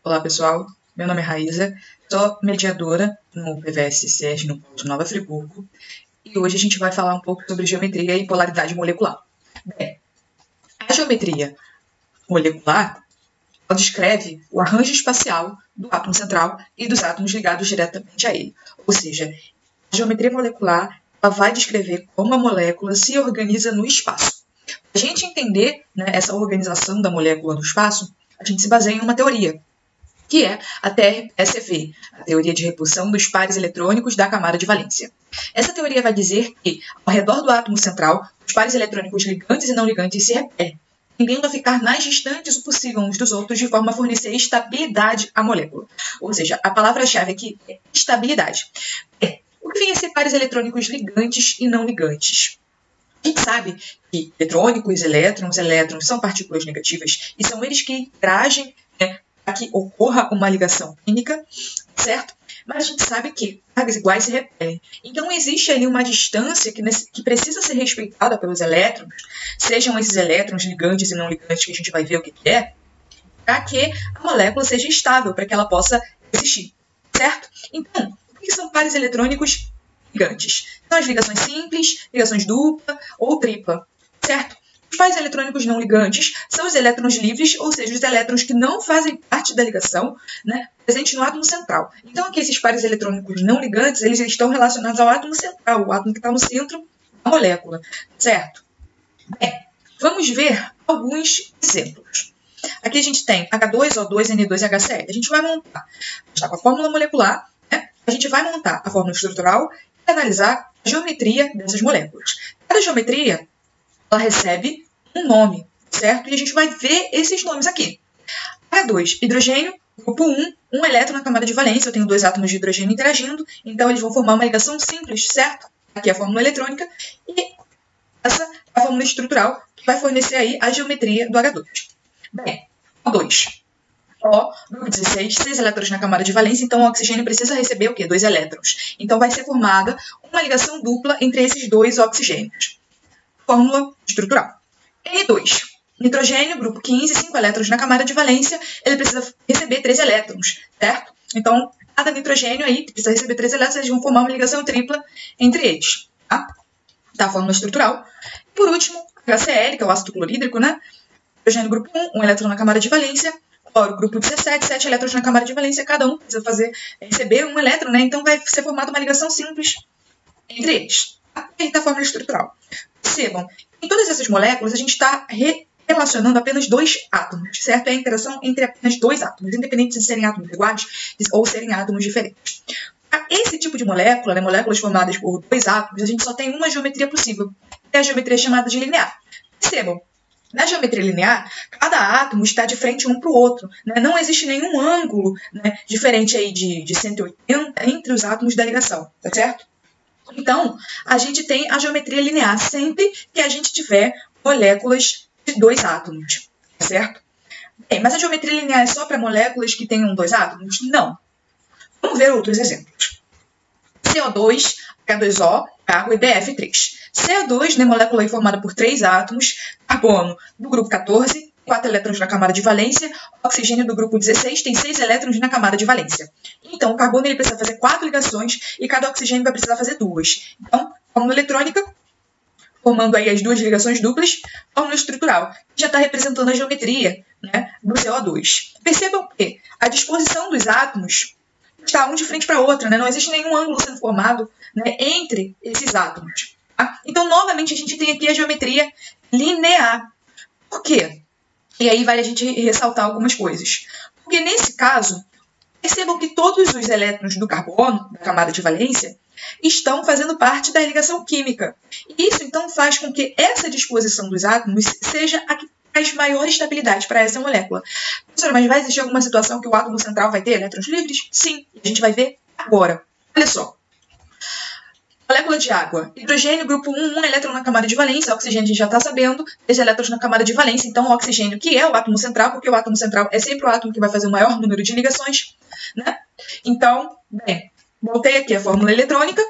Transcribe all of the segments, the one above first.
Olá pessoal, meu nome é Raíza, sou mediadora no PVS SES no Polo de Nova Friburgo e hoje a gente vai falar um pouco sobre geometria e polaridade molecular. Bem, a geometria molecular ela descreve o arranjo espacial do átomo central e dos átomos ligados diretamente a ele. Ou seja, a geometria molecular ela vai descrever como a molécula se organiza no espaço. Para a gente entender essa organização da molécula no espaço, a gente se baseia em uma teoria, que é a TRSV, a teoria de repulsão dos pares eletrônicos da camada de valência. Essa teoria vai dizer que, ao redor do átomo central, os pares eletrônicos ligantes e não ligantes se repelem, tendendo a ficar mais distantes o possível uns dos outros de forma a fornecer estabilidade à molécula. Ou seja, a palavra-chave aqui é estabilidade. O que vem a ser pares eletrônicos ligantes e não ligantes? A gente sabe que eletrônicos, elétrons são partículas negativas e são eles que interagem para que ocorra uma ligação química, certo? Mas a gente sabe que cargas iguais se repelem. Então, existe ali uma distância que precisa ser respeitada pelos elétrons, sejam esses elétrons ligantes e não ligantes, que a gente vai ver o que é, para que a molécula seja estável, para que ela possa existir, certo? Então, o que são pares eletrônicos ligantes? São as ligações simples, ligações dupla ou tripla, certo? Os pares eletrônicos não ligantes são os elétrons livres, ou seja, os elétrons que não fazem parte da ligação, presente no átomo central. Então, aqui esses pares eletrônicos não ligantes, eles estão relacionados ao átomo central, o átomo que está no centro da molécula, certo? Bem, vamos ver alguns exemplos. Aqui a gente tem H2O2, N2 e HCl. A gente vai montar, está com a fórmula molecular, a gente vai montar a fórmula estrutural e analisar a geometria dessas moléculas. Cada geometria ela recebe um nome, certo? E a gente vai ver esses nomes aqui. H2, hidrogênio, grupo 1, um elétron na camada de valência. Eu tenho dois átomos de hidrogênio interagindo, então eles vão formar uma ligação simples, certo? Aqui é a fórmula eletrônica e essa é a fórmula estrutural que vai fornecer aí a geometria do H2. Bem, O2. O, grupo 16, 6 elétrons na camada de valência, então o oxigênio precisa receber o quê? 2 elétrons. Então vai ser formada uma ligação dupla entre esses dois oxigênios. Fórmula estrutural. N2. Nitrogênio, grupo 15, 5 elétrons na camada de valência, ele precisa receber 3 elétrons, certo? Então, cada nitrogênio aí precisa receber 3 elétrons, eles vão formar uma ligação tripla entre eles, tá? A fórmula estrutural. Por último, HCl, que é o ácido clorídrico, Hidrogênio, grupo 1, 1 elétron na camada de valência. Cloro, grupo 17, 7 elétrons na camada de valência, cada um precisa receber um elétron, Então vai ser formada uma ligação simples entre eles. Aí está a fórmula estrutural. Percebam, em todas essas moléculas a gente está relacionando apenas dois átomos, certo? É a interação entre apenas dois átomos, independente de serem átomos iguais ou serem átomos diferentes. Para esse tipo de molécula, moléculas formadas por dois átomos, a gente só tem uma geometria possível, que é a geometria chamada de linear. Percebam, na geometria linear, cada átomo está de frente um para o outro. Não existe nenhum ângulo diferente aí de 180 entre os átomos da ligação, tá certo? Então, a gente tem a geometria linear sempre que a gente tiver moléculas de dois átomos, certo? Bem, mas a geometria linear é só para moléculas que tenham dois átomos? Não. Vamos ver outros exemplos. CO2, H2O, água e BF3. CO2, molécula aí formada por 3 átomos, carbono do grupo 14, 4 elétrons na camada de valência, oxigênio do grupo 16 tem 6 elétrons na camada de valência. Então, o carbono ele precisa fazer 4 ligações e cada oxigênio vai precisar fazer 2. Então, fórmula eletrônica, formando aí as duas ligações duplas, fórmula estrutural, que já está representando a geometria do CO2. Percebam que a disposição dos átomos está um de frente para a outra, não existe nenhum ângulo sendo formado entre esses átomos. Tá? Então, novamente, a gente tem aqui a geometria linear. Por quê? E aí vale a gente ressaltar algumas coisas. Porque nesse caso, percebam que todos os elétrons do carbono, da camada de valência, estão fazendo parte da ligação química. E isso, então, faz com que essa disposição dos átomos seja a que traz maior estabilidade para essa molécula. Professora, mas vai existir alguma situação que o átomo central vai ter elétrons livres? Sim, a gente vai ver agora. Olha só. Molécula de água. Hidrogênio, grupo 1, 1 elétron na camada de valência. Oxigênio a gente já está sabendo. 3 elétrons na camada de valência. Então, o oxigênio, que é o átomo central, porque o átomo central é sempre o átomo que vai fazer o maior número de ligações. Então, bem, voltei aqui a fórmula eletrônica.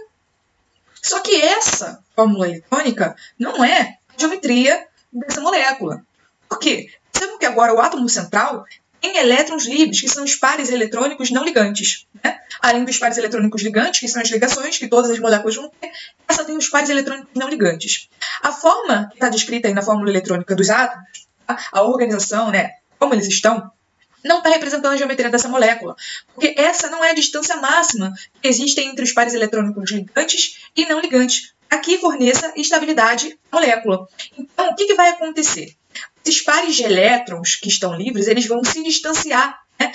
Só que essa fórmula eletrônica não é a geometria dessa molécula. Por quê? Percebam que agora o átomo central em elétrons livres, que são os pares eletrônicos não ligantes. Né? Além dos pares eletrônicos ligantes, que são as ligações que todas as moléculas vão ter, essa tem os pares eletrônicos não ligantes. A forma que está descrita aí na fórmula eletrônica dos átomos, tá? A organização, né, como eles estão, não está representando a geometria dessa molécula, porque essa não é a distância máxima que existe entre os pares eletrônicos ligantes e não ligantes. Aqui forneça estabilidade à molécula. Então, o que vai acontecer? Esses pares de elétrons que estão livres, eles vão se distanciar, né?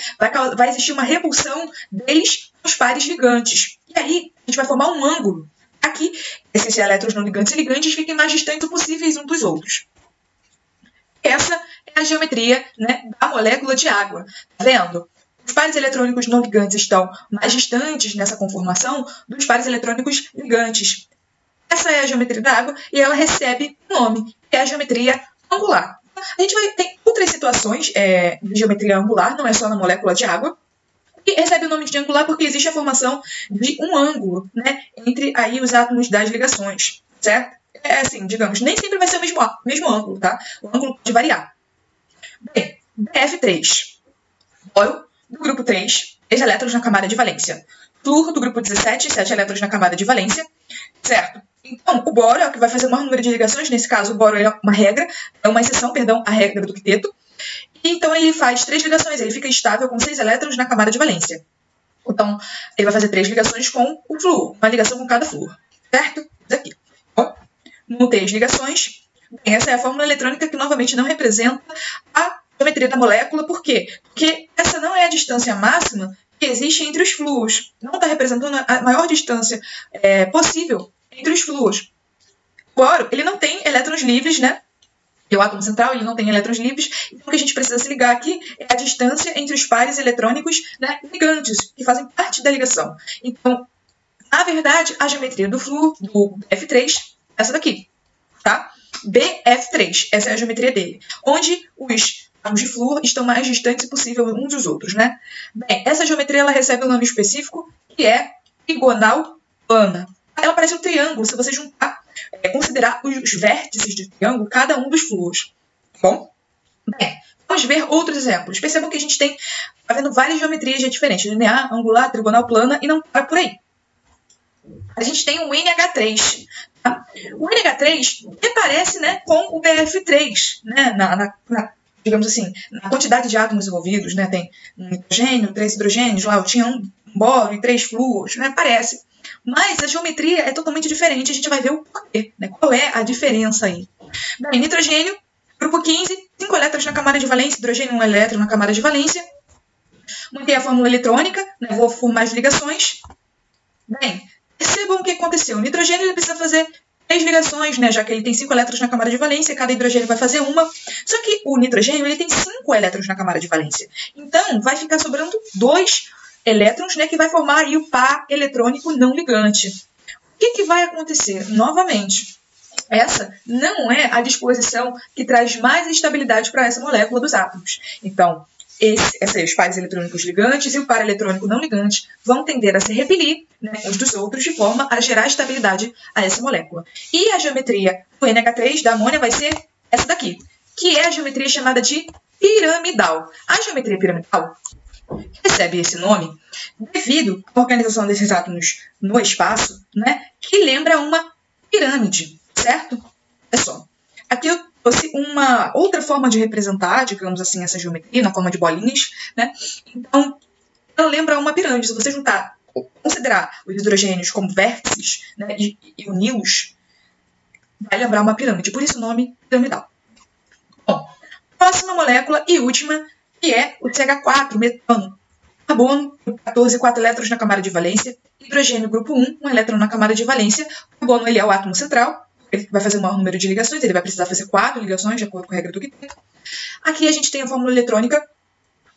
Vai existir uma repulsão deles aos pares ligantes. E aí, a gente vai formar um ângulo. Aqui, esses elétrons não ligantes e ligantes fiquem mais distantes possíveis uns dos outros. Essa é a geometria, né, da molécula de água. Tá vendo? Os pares eletrônicos não ligantes estão mais distantes nessa conformação dos pares eletrônicos ligantes. Essa é a geometria da água e ela recebe um nome, que é a geometria angular. A gente vai ter outras situações de geometria angular, não é só na molécula de água, e recebe o nome de angular porque existe a formação de um ângulo, né, entre aí os átomos das ligações, certo? É assim, digamos, nem sempre vai ser o mesmo ângulo, tá? O ângulo pode variar. Bem, BF3. Boro, do grupo 3, 3 elétrons na camada de valência. Flúor, do grupo 17, 7 elétrons na camada de valência, certo? Então, o boro é o que vai fazer o maior número de ligações. Nesse caso, o boro é uma regra, é uma exceção, perdão, à regra do quinteto. E, então, ele faz 3 ligações, ele fica estável com 6 elétrons na camada de valência. Então, ele vai fazer 3 ligações com o flúor, uma ligação com cada flúor, certo? Isso aqui. Bom, montei as ligações. Bem, essa é a fórmula eletrônica que, novamente, não representa a geometria da molécula. Por quê? Porque essa não é a distância máxima que existe entre os flúors. Não está representando a maior distância possível entre os flúors. O boro, ele não tem elétrons livres, né? E o átomo central, ele não tem elétrons livres. Então, o que a gente precisa se ligar aqui é a distância entre os pares eletrônicos, né, ligantes, que fazem parte da ligação. Então, na verdade, a geometria do flúor, do BF3, é essa daqui, tá? BF3, essa é a geometria dele. Onde os átomos de flúor estão mais distantes possível uns dos outros, né? Bem, essa geometria ela recebe um nome específico, que é trigonal plana. Ela parece um triângulo, se você juntar, considerar os vértices do triângulo, cada um dos flúors. Bom? Bem, vamos ver outros exemplos. Percebam que a gente tem, tá vendo, várias geometrias diferentes, linear, angular, trigonal plana, e não para por aí. A gente tem o NH3. Tá? O NH3 parece, né, com o BF3, né, digamos assim, na quantidade de átomos envolvidos, né, tem um nitrogênio, 3 hidrogênios, lá eu tinha um boro e 3 flúors, né, parece. Mas a geometria é totalmente diferente, a gente vai ver o porquê, né, qual é a diferença aí. Bem, nitrogênio, grupo 15, 5 elétrons na camada de valência, hidrogênio 1 elétron na camada de valência. Mantém a fórmula eletrônica, né, vou formar as ligações. Bem, percebam o que aconteceu. O nitrogênio ele precisa fazer 3 ligações, né, já que ele tem 5 elétrons na camada de valência, cada hidrogênio vai fazer uma. Só que o nitrogênio ele tem 5 elétrons na camada de valência. Então, vai ficar sobrando 2 elétrons, né, que vai formar aí o par eletrônico não ligante. O que vai acontecer? Novamente, essa não é a disposição que traz mais estabilidade para essa molécula dos átomos. Então, os pares eletrônicos ligantes e o par eletrônico não ligante vão tender a se repelir, né, uns dos outros de forma a gerar estabilidade a essa molécula. E a geometria do NH3 da amônia vai ser essa daqui, que é a geometria chamada de piramidal. A geometria piramidal recebe esse nome devido à organização desses átomos no espaço, né, que lembra uma pirâmide, certo? Olha só. Aqui eu trouxe uma outra forma de representar, digamos assim, essa geometria, na forma de bolinhas, né? Então, ela lembra uma pirâmide. Se você juntar, considerar os hidrogênios como vértices, né, e uni-los, vai lembrar uma pirâmide. Por isso o nome piramidal. Bom, próxima molécula e última, que é o CH4, metano. Carbono, 14, 4 elétrons na camada de valência. Hidrogênio, grupo 1, 1 elétron na camada de valência. O carbono, ele é o átomo central. Ele vai fazer o maior número de ligações, ele vai precisar fazer 4 ligações, de acordo com a regra do quinteto. Aqui a gente tem a fórmula eletrônica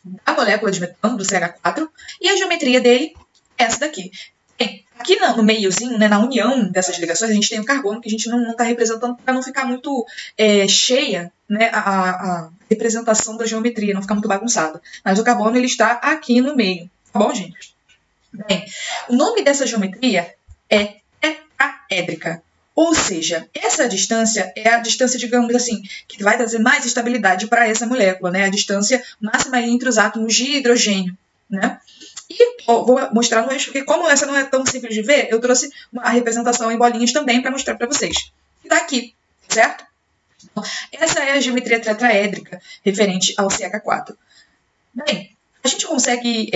da molécula de metano, do CH4, e a geometria dele é essa daqui. Bem, aqui no meiozinho, né, na união dessas ligações, a gente tem o carbono, que a gente não está representando para não ficar muito cheia, né, a representação da geometria, não ficar muito bagunçada. Mas o carbono ele está aqui no meio, tá bom, gente? Bem, o nome dessa geometria é tetraédrica. Ou seja, essa distância é a distância, digamos assim, que vai trazer mais estabilidade para essa molécula, né? A distância máxima entre os átomos de hidrogênio, né? E vou mostrar no eixo, porque como essa não é tão simples de ver, eu trouxe a representação em bolinhas também para mostrar para vocês. E tá aqui, certo? Então, essa é a geometria tetraédrica referente ao CH4. Bem, a gente consegue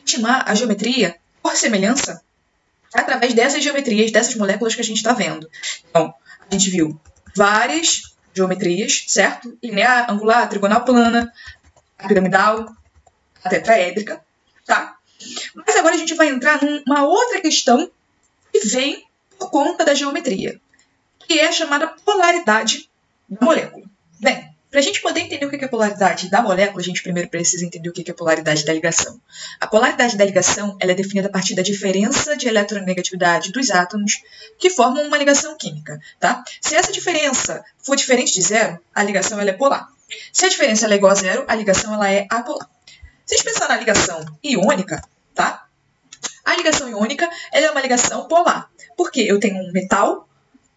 estimar a geometria por semelhança através dessas geometrias, dessas moléculas que a gente está vendo. Então, a gente viu várias geometrias, certo? Linear, angular, trigonal plana, a piramidal, a tetraédrica, tá? Mas agora a gente vai entrar numa outra questão que vem por conta da geometria, que é a chamada polaridade da molécula. Bem, para a gente poder entender o que é a polaridade da molécula, a gente primeiro precisa entender o que é a polaridade da ligação. A polaridade da ligação ela é definida a partir da diferença de eletronegatividade dos átomos que formam uma ligação química. Tá? Se essa diferença for diferente de zero, a ligação ela é polar. Se a diferença ela é igual a zero, a ligação ela é apolar. Se a gente pensar na ligação iônica, tá? A ligação iônica ela é uma ligação polar, porque eu tenho um metal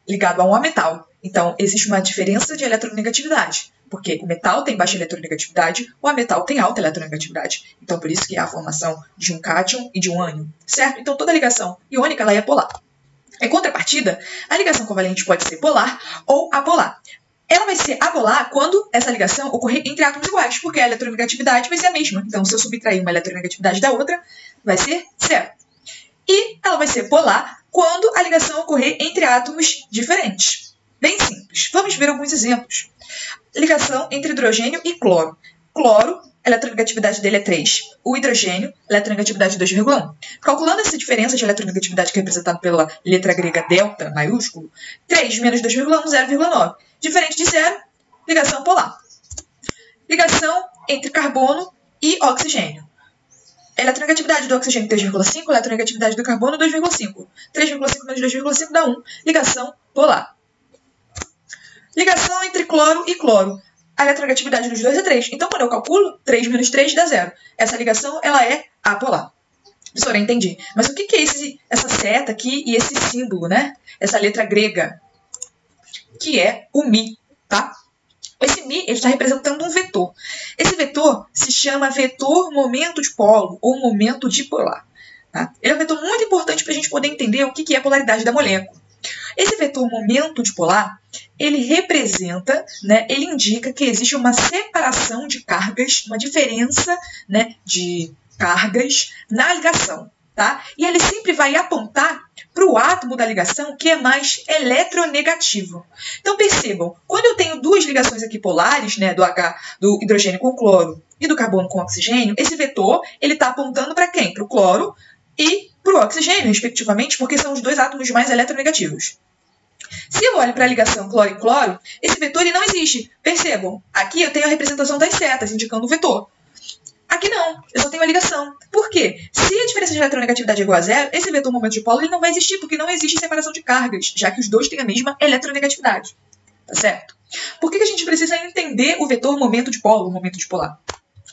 ligado a um ametal. Então, existe uma diferença de eletronegatividade, porque o metal tem baixa eletronegatividade, o ametal tem alta eletronegatividade. Então, por isso que há a formação de um cátion e de um ânion, certo? Então, toda ligação iônica ela é polar. Em contrapartida, a ligação covalente pode ser polar ou apolar. Ela vai ser apolar quando essa ligação ocorrer entre átomos iguais, porque a eletronegatividade vai ser a mesma. Então, se eu subtrair uma eletronegatividade da outra, vai ser zero. E ela vai ser polar quando a ligação ocorrer entre átomos diferentes. Bem simples. Vamos ver alguns exemplos. Ligação entre hidrogênio e cloro. Cloro, a eletronegatividade dele é 3. O hidrogênio, a eletronegatividade 2,1. Calculando essa diferença de eletronegatividade que é representada pela letra grega delta, maiúsculo, 3 menos 2,1, 0,9. Diferente de zero, ligação polar. Ligação entre carbono e oxigênio. Eletronegatividade do oxigênio 3,5, eletronegatividade do carbono 2,5. 3,5 menos 2,5 dá 1. Ligação polar. Ligação entre cloro e cloro. A eletronegatividade dos dois é 3. Então, quando eu calculo, 3 menos 3 dá 0. Essa ligação ela é apolar. Professora, entendi. Mas o que é essa seta aqui e esse símbolo, né? Essa letra grega, que é o Mi, tá? Esse Mi ele está representando um vetor. Esse vetor se chama vetor momento dipolo ou momento dipolar. Tá? Ele é um vetor muito importante para a gente poder entender o que é a polaridade da molécula. Esse vetor momento dipolar, ele representa, né, ele indica que existe uma separação de cargas, uma diferença, né, de cargas na ligação. Tá? E ele sempre vai apontar para o átomo da ligação que é mais eletronegativo. Então percebam, quando eu tenho duas ligações aqui polares, né, do hidrogênio com cloro e do carbono com oxigênio, esse vetor ele está apontando para quem? Para o cloro e para o oxigênio, respectivamente, porque são os dois átomos mais eletronegativos. Se eu olho para a ligação cloro e cloro, esse vetor ele não existe. Percebam, aqui eu tenho a representação das setas, indicando o vetor. Aqui não, eu só tenho a ligação. Por quê? Se a diferença de eletronegatividade é igual a zero, esse vetor momento dipolo ele não vai existir, porque não existe separação de cargas, já que os dois têm a mesma eletronegatividade. Tá certo? Por que a gente precisa entender o vetor momento dipolo, o momento dipolar?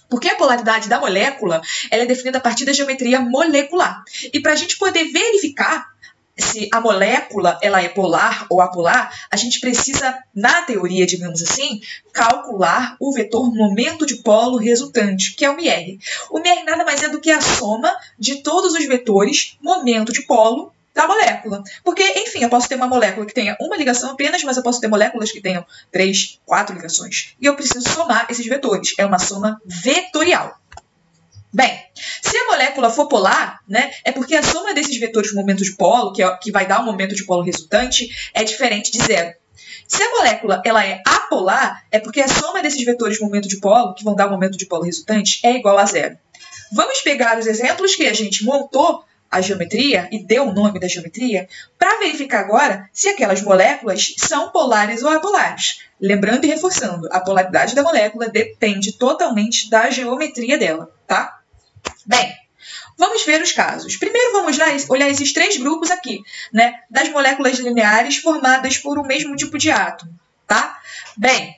Porque a polaridade da molécula ela é definida a partir da geometria molecular. E para a gente poder verificar se a molécula ela é polar ou apolar, a gente precisa, na teoria, digamos assim, calcular o vetor momento dipolo resultante, que é o MR. O MR nada mais é do que a soma de todos os vetores momento dipolo da molécula. Porque, enfim, eu posso ter uma molécula que tenha uma ligação apenas, mas eu posso ter moléculas que tenham 3, 4 ligações. E eu preciso somar esses vetores. É uma soma vetorial. Bem, se a molécula for polar, né, é porque a soma desses vetores momento dipolo, que vai dar o momento dipolo resultante, é diferente de zero. Se a molécula ela é apolar, é porque a soma desses vetores momento dipolo, que vão dar o momento dipolo resultante, é igual a zero. Vamos pegar os exemplos que a gente montou a geometria e deu o nome da geometria para verificar agora se aquelas moléculas são polares ou apolares. Lembrando e reforçando, a polaridade da molécula depende totalmente da geometria dela, tá? Bem, vamos ver os casos. Primeiro vamos lá olhar esses três grupos aqui, né, das moléculas lineares formadas por o mesmo tipo de átomo, tá? Bem,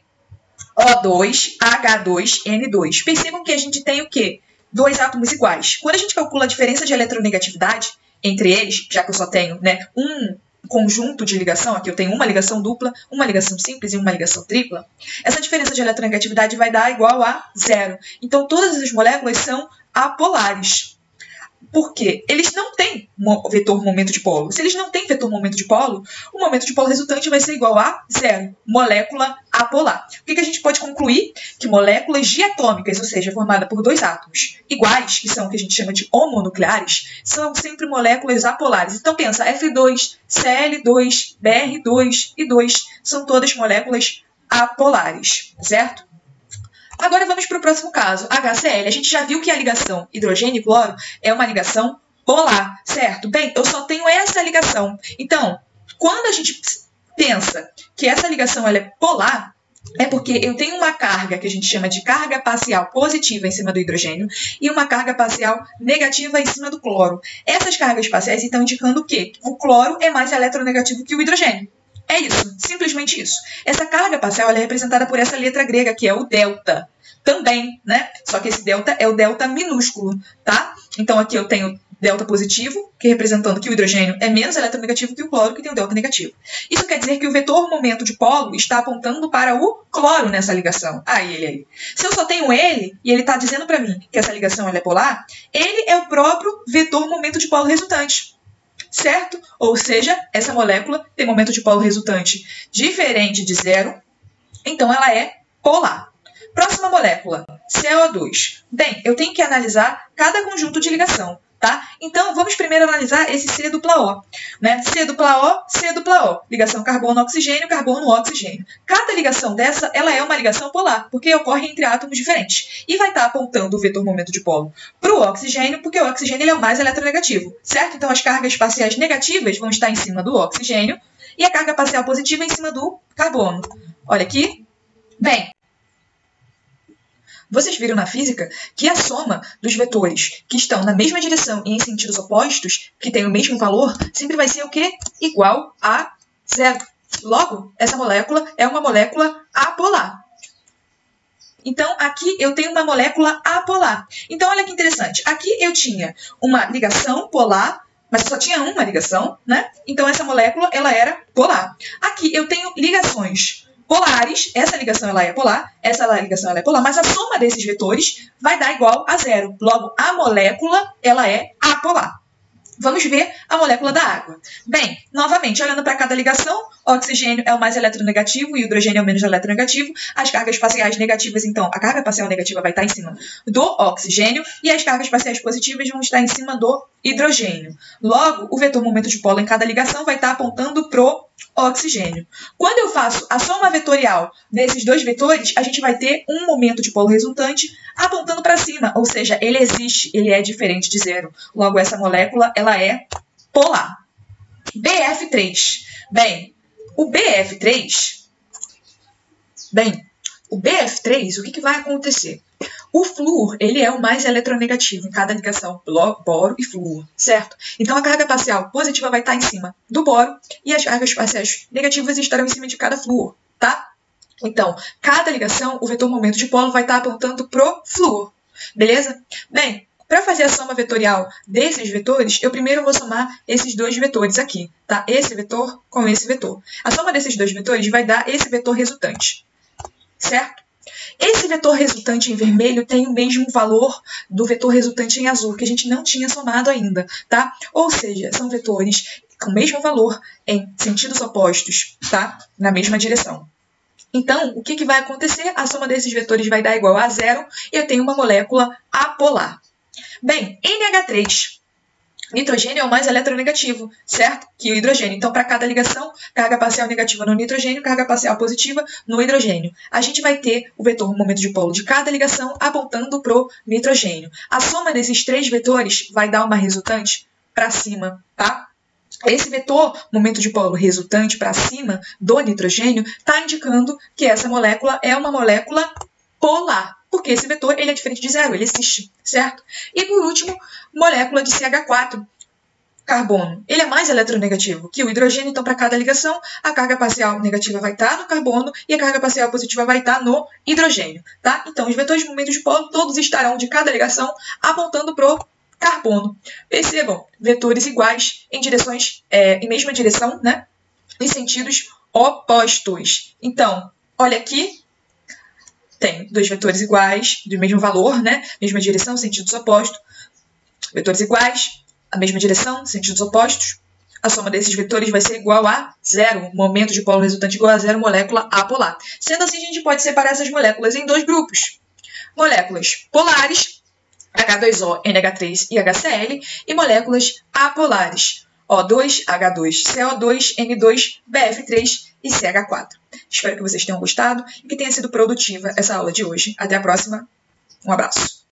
O2, H2, N2. Percebam que a gente tem o quê? Dois átomos iguais. Quando a gente calcula a diferença de eletronegatividade entre eles, já que eu só tenho, né, um conjunto de ligação, aqui eu tenho uma ligação dupla, uma ligação simples e uma ligação tripla, essa diferença de eletronegatividade vai dar igual a zero. Então, todas as moléculas são apolares. Por quê? Eles não têm vetor momento de polo. Se eles não têm vetor momento de polo, o momento de polo resultante vai ser igual a zero. Molécula apolar. O que a gente pode concluir? Que moléculas diatômicas, ou seja, formadas por dois átomos iguais, que são o que a gente chama de homonucleares, são sempre moléculas apolares. Então pensa, F2, Cl2, Br2 e 2 são todas moléculas apolares, certo? Agora vamos para o próximo caso, HCl. A gente já viu que a ligação hidrogênio e cloro é uma ligação polar, certo? Bem, eu só tenho essa ligação. Então, quando a gente pensa que essa ligação ela é polar, é porque eu tenho uma carga que a gente chama de carga parcial positiva em cima do hidrogênio e uma carga parcial negativa em cima do cloro. Essas cargas parciais estão indicando o quê? O cloro é mais eletronegativo que o hidrogênio. É isso, simplesmente isso. Essa carga parcial ela é representada por essa letra grega, que é o delta. Também, né? Só que esse delta é o delta minúsculo, tá? Então aqui eu tenho delta positivo, que representando que o hidrogênio é menos eletronegativo que o cloro, que tem o delta negativo. Isso quer dizer que o vetor momento de polo está apontando para o cloro nessa ligação. Aí. Se eu só tenho ele, e ele está dizendo para mim que essa ligação ela é polar, ele é o próprio vetor momento de polo resultante. Certo? Ou seja, essa molécula tem momento de polo resultante diferente de zero, então ela é polar. Próxima molécula, CO2. Bem, eu tenho que analisar cada conjunto de ligação, tá? Então, vamos primeiro analisar esse C dupla O, né? C dupla O, ligação carbono-oxigênio, carbono-oxigênio. Cada ligação dessa, ela é uma ligação polar, porque ocorre entre átomos diferentes. E vai estar apontando o vetor momento de polo para o oxigênio, porque o oxigênio ele é o mais eletronegativo, certo? Então, as cargas parciais negativas vão estar em cima do oxigênio e a carga parcial positiva em cima do carbono. Olha aqui. Bem, vocês viram na física que a soma dos vetores que estão na mesma direção e em sentidos opostos, que têm o mesmo valor, sempre vai ser o quê? Igual a zero. Logo, essa molécula é uma molécula apolar. Então, aqui eu tenho uma molécula apolar. Então, olha que interessante. Aqui eu tinha uma ligação polar, mas só tinha uma ligação, né? Então, essa molécula ela era polar. Aqui eu tenho ligações polares, essa ligação ela é polar, essa ligação ela é polar, mas a soma desses vetores vai dar igual a zero. Logo, a molécula ela é apolar. Vamos ver a molécula da água. Bem, novamente, olhando para cada ligação, o oxigênio é o mais eletronegativo e o hidrogênio é o menos eletronegativo. As cargas parciais negativas, então, a carga parcial negativa vai estar em cima do oxigênio e as cargas parciais positivas vão estar em cima do hidrogênio. Logo, o vetor momento de polo em cada ligação vai estar apontando para o oxigênio. Quando eu faço a soma vetorial desses dois vetores, a gente vai ter um momento de polo resultante apontando para cima, ou seja, ele existe, ele é diferente de zero. Logo, essa molécula ela é polar. BF3. Bem, o BF3, o que vai acontecer? O flúor, ele é o mais eletronegativo em cada ligação, boro e flúor, certo? Então, a carga parcial positiva vai estar em cima do boro e as cargas parciais negativas estarão em cima de cada flúor, tá? Então, cada ligação, o vetor momento de polo vai estar apontando pro flúor, beleza? Bem, para fazer a soma vetorial desses vetores, eu primeiro vou somar esses dois vetores aqui, tá? Esse vetor com esse vetor. A soma desses dois vetores vai dar esse vetor resultante, certo? Esse vetor resultante em vermelho tem o mesmo valor do vetor resultante em azul, que a gente não tinha somado ainda, tá? Ou seja, são vetores com o mesmo valor em sentidos opostos, tá? Na mesma direção. Então, o que vai acontecer? A soma desses vetores vai dar igual a zero e eu tenho uma molécula apolar. Bem, NH3. Nitrogênio é o mais eletronegativo, certo? Que o hidrogênio. Então, para cada ligação, carga parcial negativa no nitrogênio, carga parcial positiva no hidrogênio. A gente vai ter o vetor momento de polo de cada ligação apontando para o nitrogênio. A soma desses três vetores vai dar uma resultante para cima, tá? Esse vetor momento de polo resultante para cima do nitrogênio está indicando que essa molécula é uma molécula polar, porque esse vetor ele é diferente de zero, ele existe, certo? E por último, molécula de CH4, carbono. Ele é mais eletronegativo que o hidrogênio, então para cada ligação, a carga parcial negativa vai estar no carbono e a carga parcial positiva vai estar no hidrogênio, tá? Então os vetores de momento de polo todos estarão de cada ligação apontando para o carbono. Percebam, vetores iguais em direções, em mesma direção, né? Em sentidos opostos. Então, olha aqui, tem dois vetores iguais, do mesmo valor, né? Mesma direção, sentidos opostos. Vetores iguais, a mesma direção, sentidos opostos. A soma desses vetores vai ser igual a zero. Momento de polo resultante igual a zero, molécula apolar. Sendo assim, a gente pode separar essas moléculas em dois grupos. Moléculas polares, H2O, NH3 e HCl, e moléculas apolares, O2, H2, CO2, N2, BF3 e CH4. Espero que vocês tenham gostado e que tenha sido produtiva essa aula de hoje. Até a próxima. Um abraço.